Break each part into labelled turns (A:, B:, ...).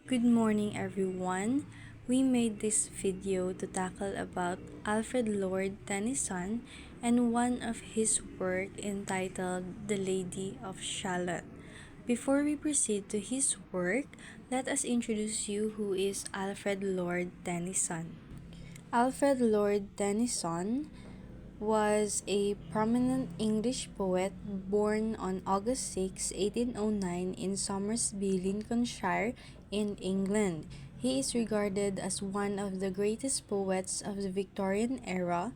A: Good morning everyone. We made this video to tackle about Alfred Lord Tennyson and one of his work entitled The Lady of Shalott. Before we proceed to his work, let us introduce you who is Alfred Lord Tennyson. Alfred Lord Tennyson was a prominent English poet born on August 6, 1809 in Somersby, Lincolnshire, in England. He is regarded as one of the greatest poets of the Victorian era.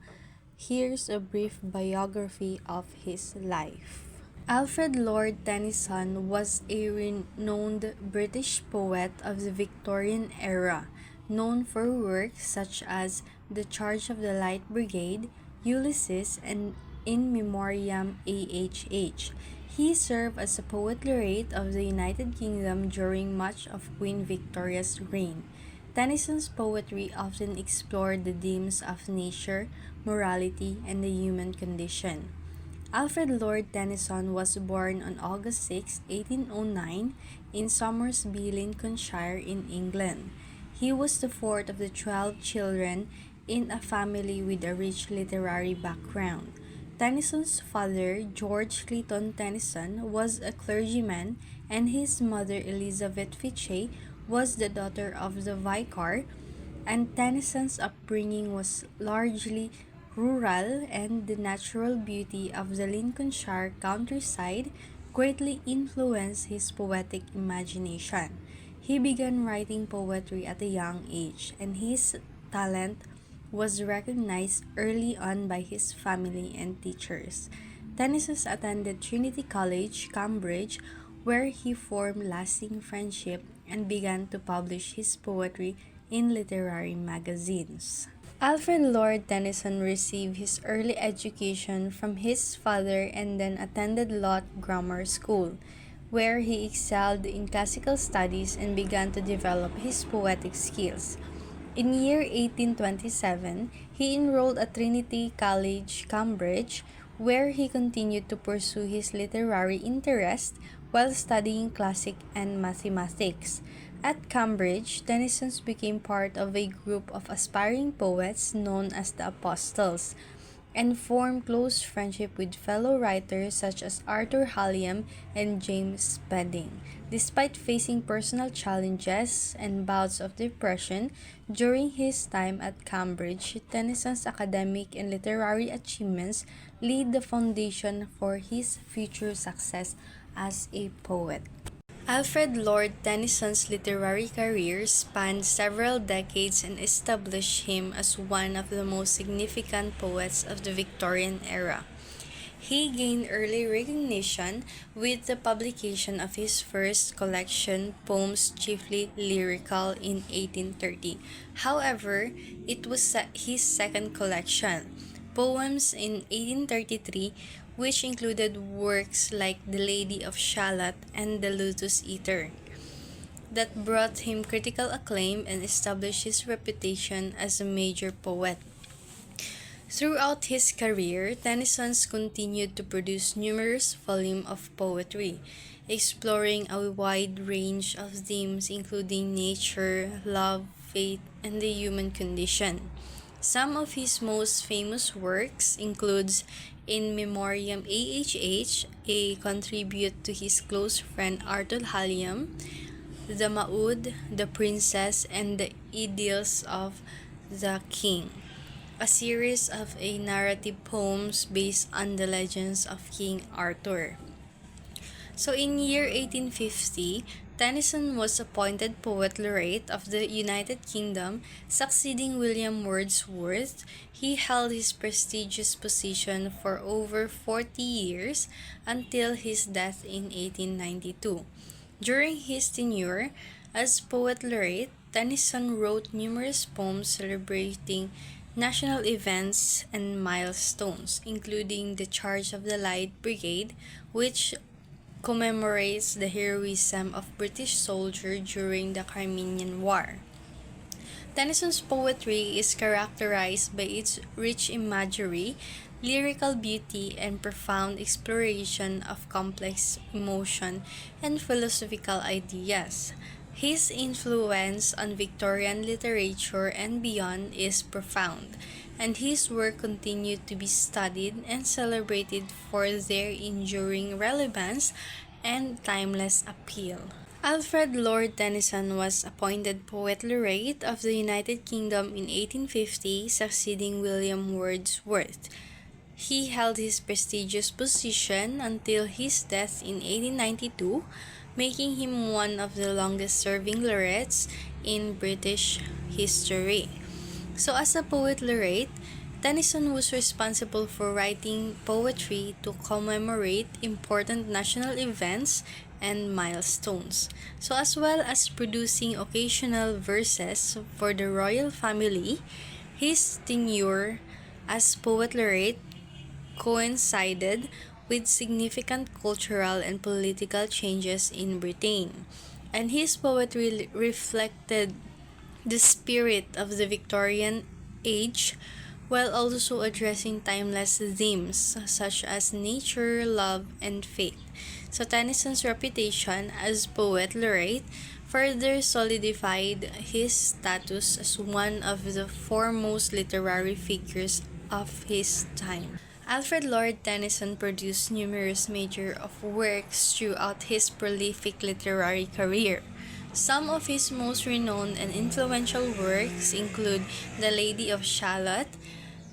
A: Here's a brief biography of his life. Alfred Lord Tennyson was a renowned British poet of the Victorian era, known for works such as The Charge of the Light Brigade, Ulysses, and In Memoriam AHH. He served as a poet laureate of the United Kingdom during much of Queen Victoria's reign. Tennyson's poetry often explored the themes of nature, morality, and the human condition. Alfred Lord Tennyson was born on August 6, 1809, in Somersby, Lincolnshire, in England. He was the fourth of the 12 children in a family with a rich literary background. Tennyson's father, George Clayton Tennyson, was a clergyman, and his mother, Elizabeth Fitchey, was the daughter of the vicar, and Tennyson's upbringing was largely rural, and the natural beauty of the Lincolnshire countryside greatly influenced his poetic imagination. He began writing poetry at a young age, and his talent was recognized early on by his family and teachers. Tennyson attended Trinity College, Cambridge, where he formed lasting friendship and began to publish his poetry in literary magazines. Alfred Lord Tennyson received his early education from his father and then attended Shalott Grammar School, where he excelled in classical studies and began to develop his poetic skills. In year 1827, he enrolled at Trinity College, Cambridge, where he continued to pursue his literary interest while studying classic and mathematics. At Cambridge, Tennyson became part of a group of aspiring poets known as the Apostles, and formed close friendship with fellow writers such as Arthur Hallam and James Spedding. Despite facing personal challenges and bouts of depression during his time at Cambridge, Tennyson's academic and literary achievements laid the foundation for his future success as a poet. Alfred Lord Tennyson's literary career spanned several decades and established him as one of the most significant poets of the Victorian era. He gained early recognition with the publication of his first collection, Poems Chiefly Lyrical, in 1830. However, it was his second collection, Poems, in 1833, which included works like The Lady of Shalott and The Lotus Eater, that brought him critical acclaim and established his reputation as a major poet. Throughout his career, Tennyson continued to produce numerous volumes of poetry, exploring a wide range of themes including nature, love, faith, and the human condition. Some of his most famous works includes In Memoriam AHH, a contribute to his close friend Arthur Hallam, The Maud, The Princess, and the Idylls of the King, a series of narrative poems based on the legends of King Arthur. So in year 1850, Tennyson was appointed Poet Laureate of the United Kingdom, succeeding William Wordsworth. He held his prestigious position for over 40 years until his death in 1892. During his tenure as Poet Laureate, Tennyson wrote numerous poems celebrating national events and milestones, including The Charge of the Light Brigade, which commemorates the heroism of British soldiers during the Crimean War. Tennyson's poetry is characterized by its rich imagery, lyrical beauty, and profound exploration of complex emotion and philosophical ideas. His influence on Victorian literature and beyond is profound, and his work continued to be studied and celebrated for their enduring relevance and timeless appeal. Alfred Lord Tennyson was appointed Poet Laureate of the United Kingdom in 1850, succeeding William Wordsworth. He held his prestigious position until his death in 1892, making him one of the longest-serving laureates in British history. So as a poet laureate, Tennyson was responsible for writing poetry to commemorate important national events and milestones. So as well as producing occasional verses for the royal family, his tenure as poet laureate coincided with significant cultural and political changes in Britain, and his poetry reflected the spirit of the Victorian age while also addressing timeless themes such as nature, love, and faith. So Tennyson's reputation as poet laureate further solidified his status as one of the foremost literary figures of his time. Alfred Lord Tennyson produced numerous major of works throughout his prolific literary career. Some of his most renowned and influential works include The Lady of Shalott,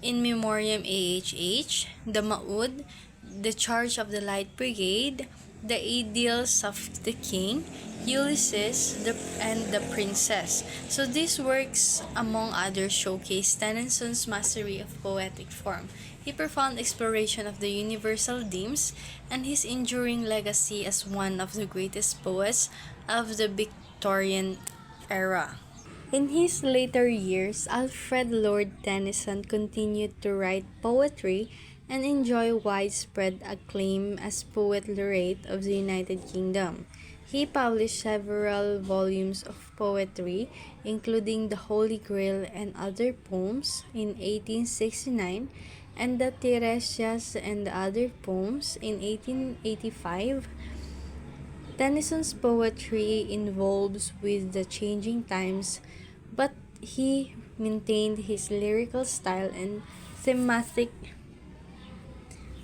A: In Memoriam AHH, The Maud, The Charge of the Light Brigade, The Idylls of the King, Ulysses, and The Princess. So these works, among others, showcase Tennyson's mastery of poetic form, his profound exploration of the universal themes, and his enduring legacy as one of the greatest poets of the Victorian era. In his later years, Alfred Lord Tennyson continued to write poetry and enjoy widespread acclaim as Poet Laureate of the United Kingdom. He published several volumes of poetry, including The Holy Grail and Other Poems, in 1869, and The Tiresias and Other Poems in 1885. Tennyson's poetry involves with the changing times, but he maintained his lyrical style and thematic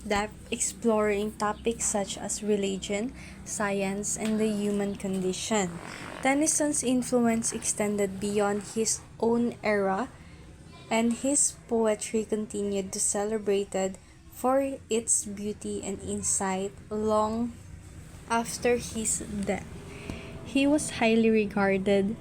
A: depth, exploring topics such as religion, science, and the human condition. Tennyson's influence extended beyond his own era, and his poetry continued to celebrated for its beauty and insight long after his death. He was highly regarded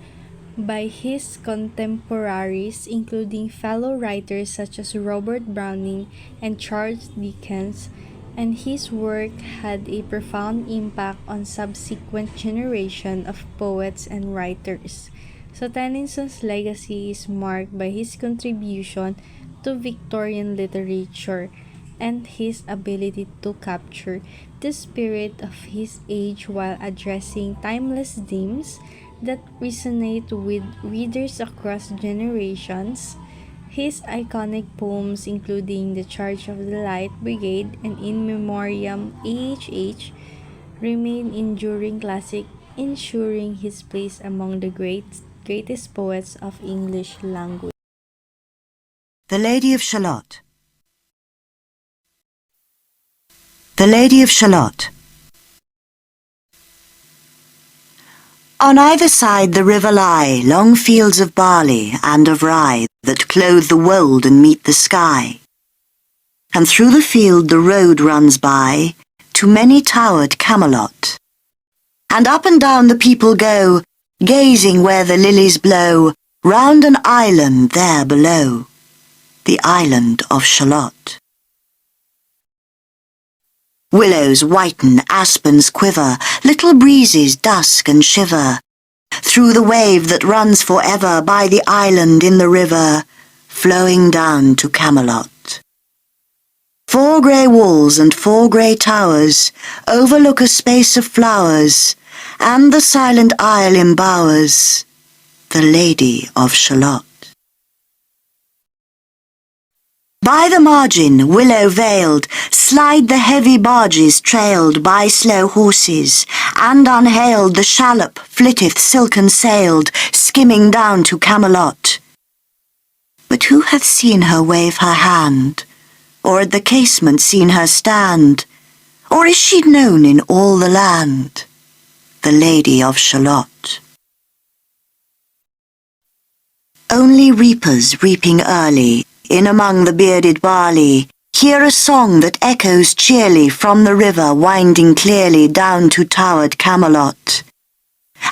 A: by his contemporaries, including fellow writers such as Robert Browning and Charles Dickens, and his work had a profound impact on subsequent generations of poets and writers. So Tennyson's legacy is marked by his contribution to Victorian literature and his ability to capture the spirit of his age while addressing timeless themes that resonate with readers across generations. His iconic poems, including The Charge of the Light Brigade and In Memoriam AHH, remain enduring classic, ensuring his place among the greatest poets of English language.
B: The Lady of Shalott. The Lady of Shalott. On either side the river lie long fields of barley and of rye that clothe the wold and meet the sky. And through the field the road runs by to many-towered Camelot. And up and down the people go, gazing where the lilies blow, round an island there below, the island of Shalott. Willows whiten, aspens quiver, little breezes dusk and shiver, through the wave that runs forever by the island in the river, flowing down to Camelot. 4 grey walls and 4 grey towers overlook a space of flowers, and the silent isle embowers the Lady of Shalott. By the margin, willow veiled, slide the heavy barges trailed by slow horses, and unhailed the shallop flitteth silken sailed, skimming down to Camelot. But who hath seen her wave her hand, or at the casement seen her stand, or is she known in all the land, the Lady of Shalott? Only reapers reaping early, in among the bearded barley, hear a song that echoes cheerly from the river winding clearly down to towered Camelot.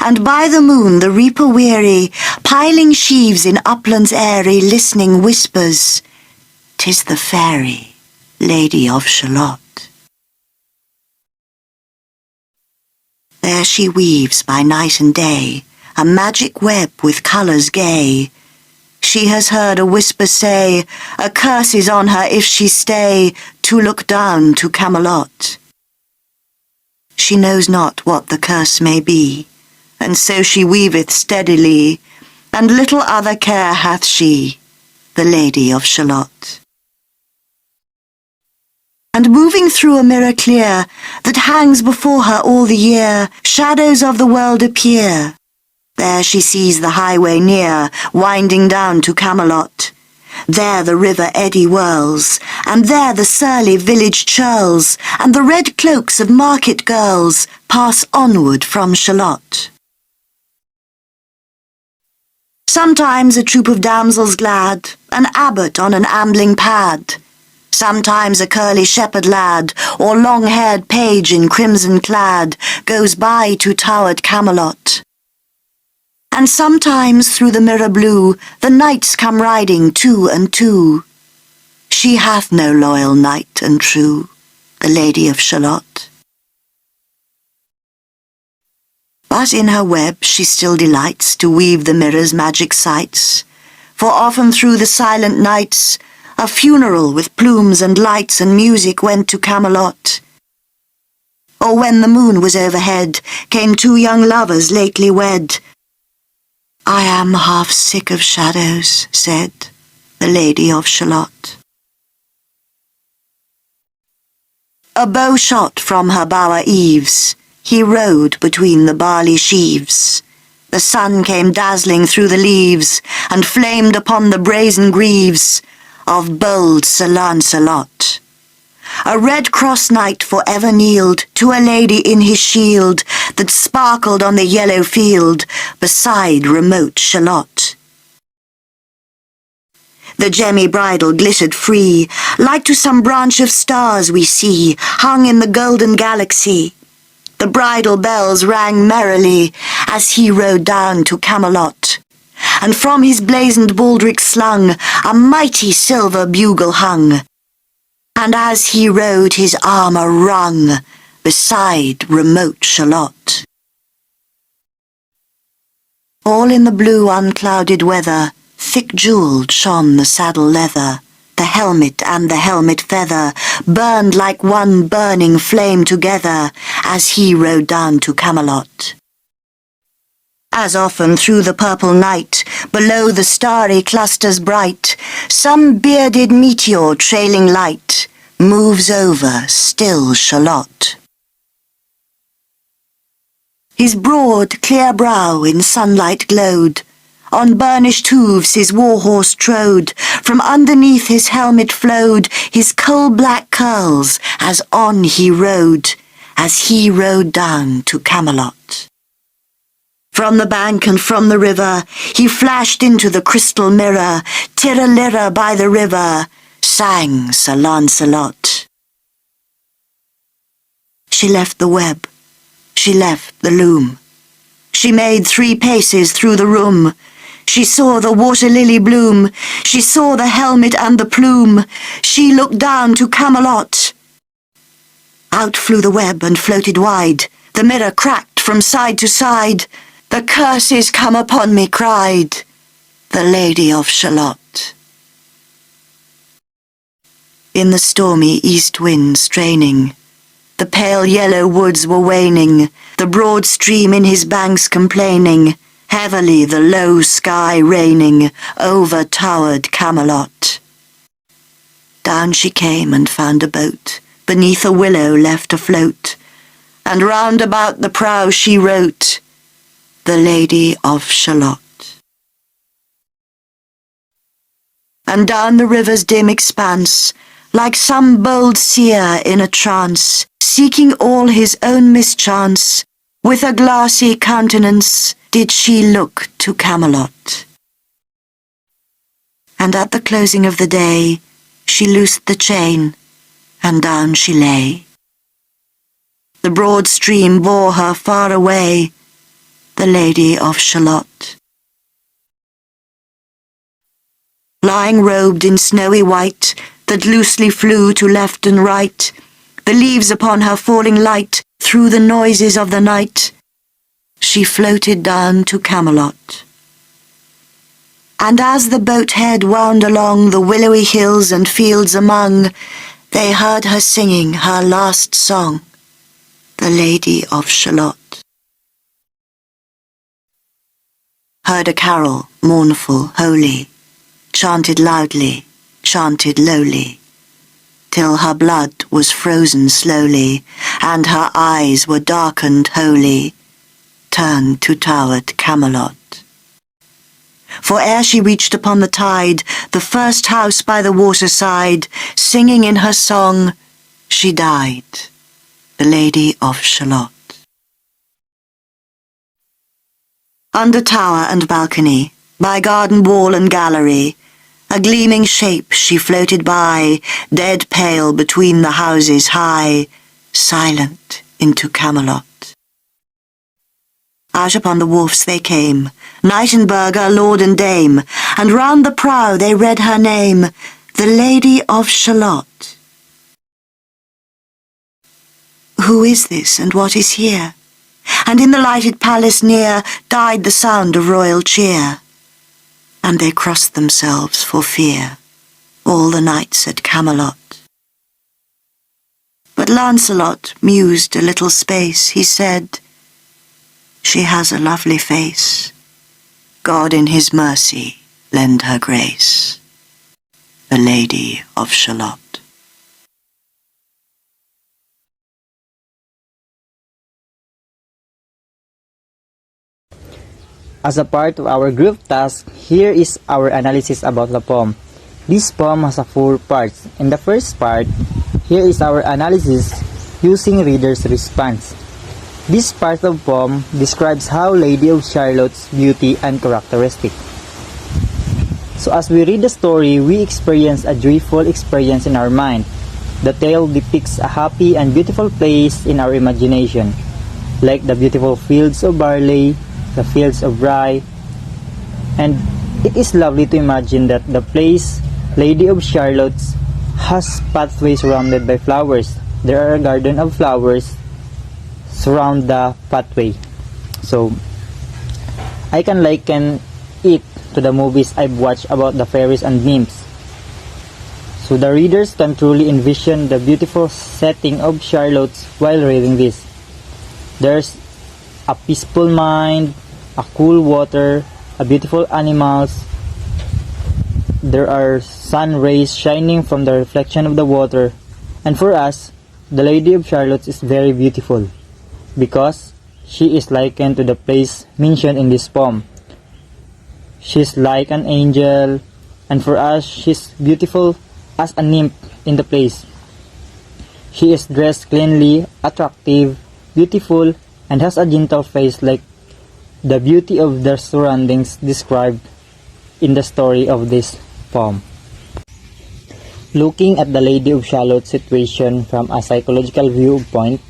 B: And by the moon the reaper weary, piling sheaves in uplands airy, listening whispers, "'Tis the fairy Lady of Shalott." There she weaves by night and day, a magic web with colours gay. She has heard a whisper say, a curse is on her if she stay to look down to Camelot. She knows not what the curse may be, and so she weaveth steadily, and little other care hath she, the Lady of Shalott. And moving through a mirror clear, that hangs before her all the year, shadows of the world appear. There she sees the highway near, winding down to Camelot. There the river eddy whirls, and there the surly village churls, and the red cloaks of market girls pass onward from Shalott. Sometimes a troop of damsels glad, an abbot on an ambling pad. Sometimes a curly shepherd lad, or long-haired page in crimson clad, goes by to towered Camelot. And sometimes through the mirror blue the knights come riding two and two. She hath no loyal knight and true, the Lady of Shalott. But in her web she still delights to weave the mirror's magic sights, for often through the silent nights a funeral with plumes and lights and music went to Camelot. Or when the moon was overhead came two young lovers lately wed. "I am half sick of shadows," said the Lady of Shalott. A bow shot from her bower eaves, he rode between the barley sheaves. The sun came dazzling through the leaves, and flamed upon the brazen greaves of bold Sir Lancelot. A red-cross knight for ever kneeled to a lady in his shield that sparkled on the yellow field beside remote Shalott. The gemmy bridle glittered free, like to some branch of stars we see hung in the golden galaxy. The bridal bells rang merrily as he rode down to Camelot, and from his blazoned baldric slung a mighty silver bugle hung. And as he rode his armour rung beside remote Shalott. All in the blue unclouded weather, thick jewelled shone the saddle leather. The helmet and the helmet feather burned like one burning flame together as he rode down to Camelot. As often through the purple night, below the starry clusters bright, some bearded meteor trailing light moves over still Shalott. His broad, clear brow in sunlight glowed, on burnished hooves his war-horse trode, from underneath his helmet flowed his coal-black curls as on he rode down to Camelot. From the bank and from the river he flashed into the crystal mirror, tirra-lirra by the river, sang Sir Lancelot. She left the web, she left the loom. She made 3 paces through the room. She saw the water-lily bloom. She saw the helmet and the plume. She looked down to Camelot. Out flew the web and floated wide. The mirror cracked from side to side. "The curse is come upon me," cried the Lady of Shalott. In the stormy east wind straining, the pale yellow woods were waning, the broad stream in his banks complaining, heavily the low sky raining over towered Camelot. Down she came and found a boat, beneath a willow left afloat, and round about the prow she wrote, "The Lady of Shalott." And down the river's dim expanse, like some bold seer in a trance, seeking all his own mischance, with a glassy countenance did she look to Camelot. And at the closing of the day, she loosed the chain, and down she lay. The broad stream bore her far away, the Lady of Shalott. Lying robed in snowy white, that loosely flew to left and right, the leaves upon her falling light, through the noises of the night, she floated down to Camelot. And as the boat head wound along the willowy hills and fields among, they heard her singing her last song, the Lady of Shalott. Heard a carol, mournful, holy, chanted loudly, chanted lowly, till her blood was frozen slowly, and her eyes were darkened wholly, turned to towered Camelot. For ere she reached upon the tide, the first house by the waterside, singing in her song, she died, the Lady of Shalott. Under tower and balcony, by garden wall and gallery, a gleaming shape she floated by, dead pale between the houses high, silent into Camelot. Out upon the wharfs they came, knight and burgher, lord and dame, and round the prow they read her name, the Lady of Shalott. Who is this, and what is here? And in the lighted palace near died the sound of royal cheer. And they crossed themselves for fear, all the knights at Camelot. But Lancelot mused a little space. He said, "She has a lovely face. God in his mercy lend her grace, the Lady of Shalott."
C: As a part of our group task, here is our analysis about the poem. This poem has 4 parts. In the first part, here is our analysis using reader's response. This part of the poem describes how Lady of Shalot's beauty and characteristic. So as we read the story, we experience a joyful experience in our mind. The tale depicts a happy and beautiful place in our imagination, like the beautiful fields of barley, the fields of rye, and it is lovely to imagine that the place, Lady of Shalott, has pathways surrounded by flowers. There are a garden of flowers surround the pathway. So I can liken it to the movies I've watched about the fairies and nymphs. So the readers can truly envision the beautiful setting of Shalott while reading this. There's a peaceful mind, a cool water, a beautiful animals. There are sun rays shining from the reflection of the water. And for us, the Lady of Shalott is very beautiful because she is likened to the place mentioned in this poem. She's like an angel, and for us, she's beautiful as a nymph in the place. She is dressed cleanly, attractive, beautiful, and has a gentle face like the beauty of the surroundings described in the story of this poem. Looking at the Lady of Shalott's situation from a psychological viewpoint,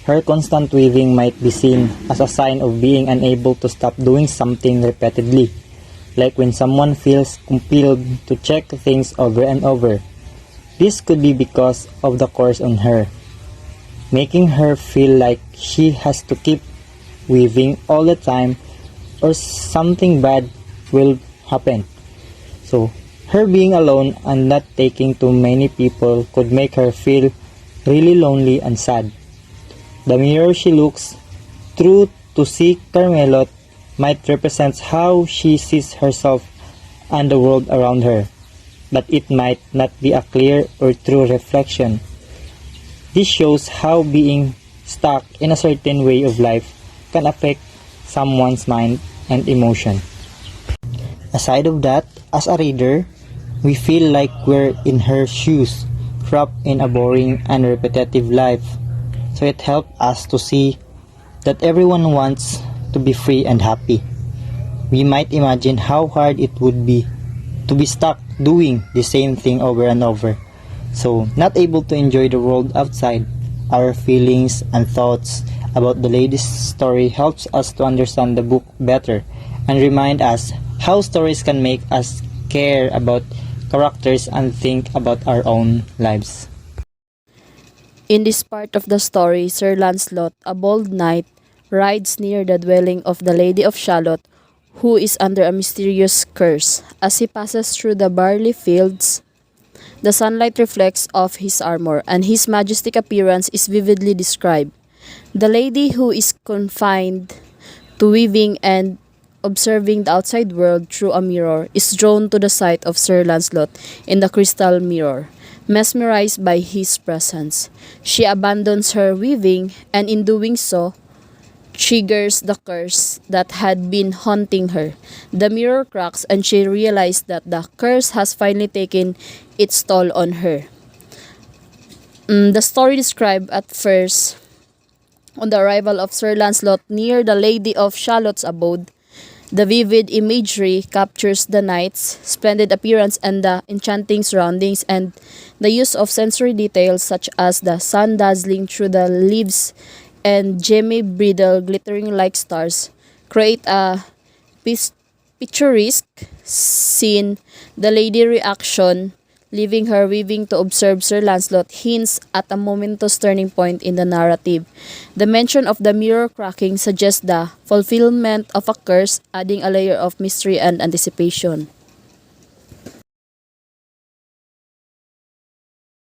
C: her constant weaving might be seen as a sign of being unable to stop doing something repeatedly, like when someone feels compelled to check things over and over. This could be because of the curse on her, making her feel like she has to keep weaving all the time or something bad will happen. So, her being alone and not taking to many people could make her feel really lonely and sad. The mirror she looks through to see Camelot might represent how she sees herself and the world around her. but it might not be a clear or true reflection. This shows how being stuck in a certain way of life can affect someone's mind and emotion. Aside of that, as a reader, we feel like we're in her shoes, trapped in a boring and repetitive life. So it helped us to see that everyone wants to be free and happy. We might imagine how hard it would be to be stuck doing the same thing over and over. So, not able to enjoy the world outside. Our feelings and thoughts about the lady's story helps us to understand the book better and remind us how stories can make us care about characters and think about our own lives.
D: In this part of the story, Sir Lancelot, a bold knight, rides near the dwelling of the Lady of Shalott, who is under a mysterious curse. As he passes through the barley fields, the sunlight reflects off his armor, and his majestic appearance is vividly described. The lady, who is confined to weaving and observing the outside world through a mirror, is drawn to the sight of Sir Lancelot in the crystal mirror. Mesmerized by his presence, she abandons her weaving, and in doing so, triggers the curse that had been haunting her. The mirror cracks, and she realizes that the curse has finally taken its toll on her. The story described at first on the arrival of Sir Lancelot near the Lady of Shalott's abode. The vivid imagery captures the knight's splendid appearance and the enchanting surroundings, and the use of sensory details such as the sun dazzling through the leaves and gemmy bridle glittering like stars create a picturesque scene. The lady reaction, leaving her weaving to observe Sir Lancelot, hints at a momentous turning point in the narrative. The mention of the mirror cracking suggests the fulfillment of a curse, adding a layer of mystery and anticipation.